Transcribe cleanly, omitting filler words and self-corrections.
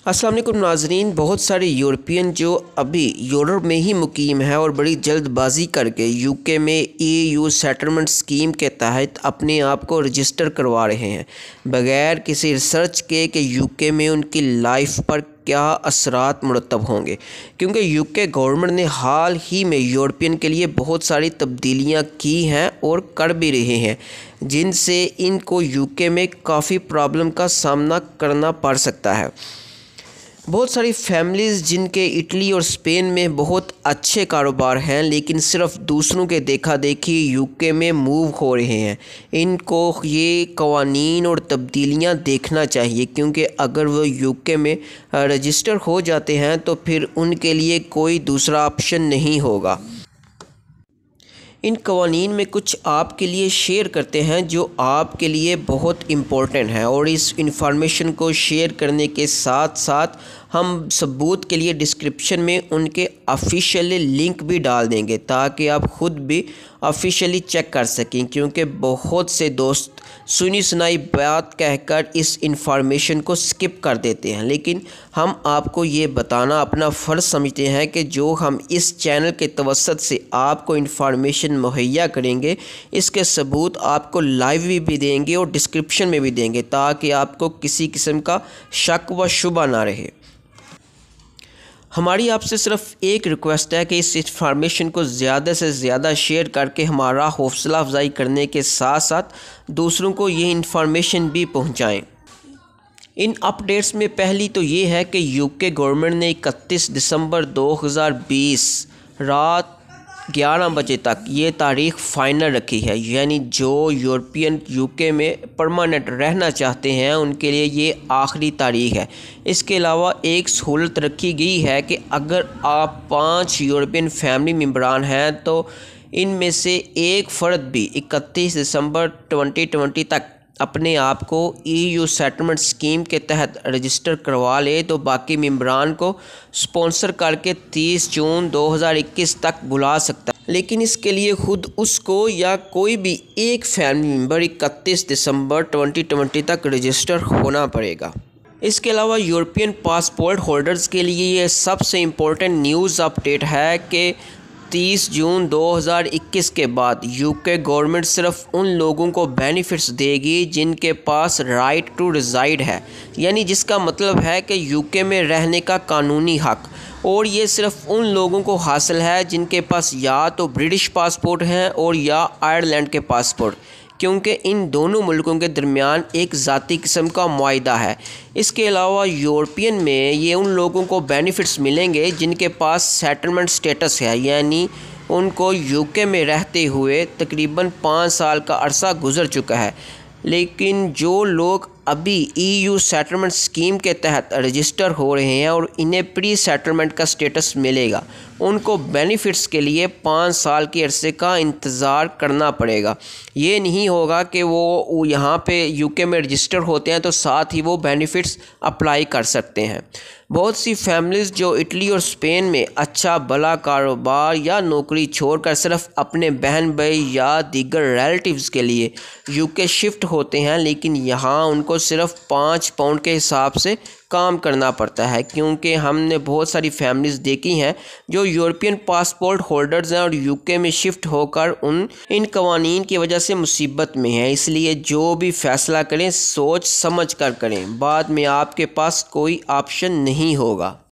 अस्सलाम वालेकुम नाज़रीन। बहुत सारे यूरोपियन जो अभी यूरोप में ही मुकीम है और बड़ी जल्दबाजी करके यूके में ईयू सेटलमेंट स्कीम के तहत अपने आप को रजिस्टर करवा रहे हैं बग़ैर किसी रिसर्च के कि यूके में उनकी लाइफ पर क्या असरात मुरतब होंगे, क्योंकि यूके गवर्नमेंट ने हाल ही में यूरोपियन के लिए बहुत सारी तब्दीलियां की हैं और कर भी रहे हैं, जिनसे इनको यूके में काफ़ी प्रॉब्लम का सामना करना पड़ सकता है। बहुत सारी फैमिलीज़ जिनके इटली और स्पेन में बहुत अच्छे कारोबार हैं, लेकिन सिर्फ दूसरों के देखा देखी यूके में मूव हो रहे हैं, इनको ये कवानीन और तब्दीलियां देखना चाहिए, क्योंकि अगर वो यूके में रजिस्टर हो जाते हैं तो फिर उनके लिए कोई दूसरा ऑप्शन नहीं होगा। इन कवानीन में कुछ आपके लिए शेयर करते हैं जो आपके लिए बहुत इम्पोर्टेंट है, और इस इंफॉर्मेशन को शेयर करने के साथ साथ हम सबूत के लिए डिस्क्रिप्शन में उनके ऑफिशियली लिंक भी डाल देंगे ताकि आप ख़ुद भी ऑफिशियली चेक कर सकें, क्योंकि बहुत से दोस्त सुनी सुनाई बात कहकर इस इंफॉर्मेशन को स्किप कर देते हैं, लेकिन हम आपको ये बताना अपना फ़र्ज़ समझते हैं कि जो हम इस चैनल के तवस्सुत से आपको इंफॉर्मेशन मुहैया करेंगे, इसके सबूत आपको लाइव भी देंगे और डिस्क्रिप्शन में भी देंगे, ताकि आपको किसी किस्म का शक व शुबा ना रहे। हमारी आपसे सिर्फ एक रिक्वेस्ट है कि इस इंफॉर्मेशन को ज़्यादा से ज़्यादा शेयर करके हमारा हौसला अफजाई करने के साथ साथ दूसरों को ये इंफॉर्मेशन भी पहुंचाएं। इन अपडेट्स में पहली तो ये है कि यूके गवर्नमेंट ने 31 दिसंबर 2020 रात 11 बजे तक ये तारीख़ फ़ाइनल रखी है, यानी जो यूरोपियन यूके में परमानेंट रहना चाहते हैं उनके लिए ये आखिरी तारीख़ है। इसके अलावा एक सहूलत रखी गई है कि अगर आप 5 यूरोपियन फैमिली मेम्बरान हैं तो इनमें से एक फ़र्द भी 31 दिसंबर 2020 तक अपने आप को ईयू सेटलमेंट स्कीम के तहत रजिस्टर करवा ले तो बाकी मेम्बरान को स्पॉन्सर करके 30 जून 2021 तक बुला सकता है, लेकिन इसके लिए खुद उसको या कोई भी एक फैमिली मेम्बर 31 दिसंबर 2020 तक रजिस्टर होना पड़ेगा। इसके अलावा यूरोपियन पासपोर्ट होल्डर्स के लिए ये सबसे इम्पोर्टेंट न्यूज़ अपडेट है कि 30 जून 2021 के बाद यूके गवर्नमेंट सिर्फ उन लोगों को बेनिफिट्स देगी जिनके पास राइट टू रिज़ाइड है, यानी जिसका मतलब है कि यूके में रहने का कानूनी हक़, और ये सिर्फ उन लोगों को हासिल है जिनके पास या तो ब्रिटिश पासपोर्ट हैं और या आयरलैंड के पासपोर्ट, क्योंकि इन दोनों मुल्कों के दरमियान एक ज़ाती किस्म का मुआहदा है। इसके अलावा यूरोपियन में ये उन लोगों को बेनिफिट्स मिलेंगे जिनके पास सेटलमेंट स्टेटस है, यानी उनको यूके में रहते हुए तकरीबन 5 साल का अरसा गुज़र चुका है। लेकिन जो लोग अभी ईयू सेटलमेंट स्कीम के तहत रजिस्टर हो रहे हैं और इन्हें प्री सेटलमेंट का स्टेटस मिलेगा, उनको बेनिफिट्स के लिए 5 साल के अरसे का इंतज़ार करना पड़ेगा। ये नहीं होगा कि वो यहाँ पे यूके में रजिस्टर होते हैं तो साथ ही वो बेनिफिट्स अप्लाई कर सकते हैं। बहुत सी फैमिलीज़ जो इटली और स्पेन में अच्छा भला कारोबार या नौकरी छोड़कर सिर्फ अपने बहन भाई या दीगर रिलेटिव्स के लिए यूके शिफ्ट होते हैं, लेकिन यहाँ उनको सिर्फ 5 पाउंड के हिसाब से काम करना पड़ता है, क्योंकि हमने बहुत सारी फैमिलीज़ देखी हैं जो यूरोपियन पासपोर्ट होल्डर्स हैं और यूके में शिफ्ट होकर इन कवानीन की वजह से मुसीबत में हैं। इसलिए जो भी फ़ैसला करें सोच समझ कर करें, बाद में आपके पास कोई ऑप्शन नहीं होगा।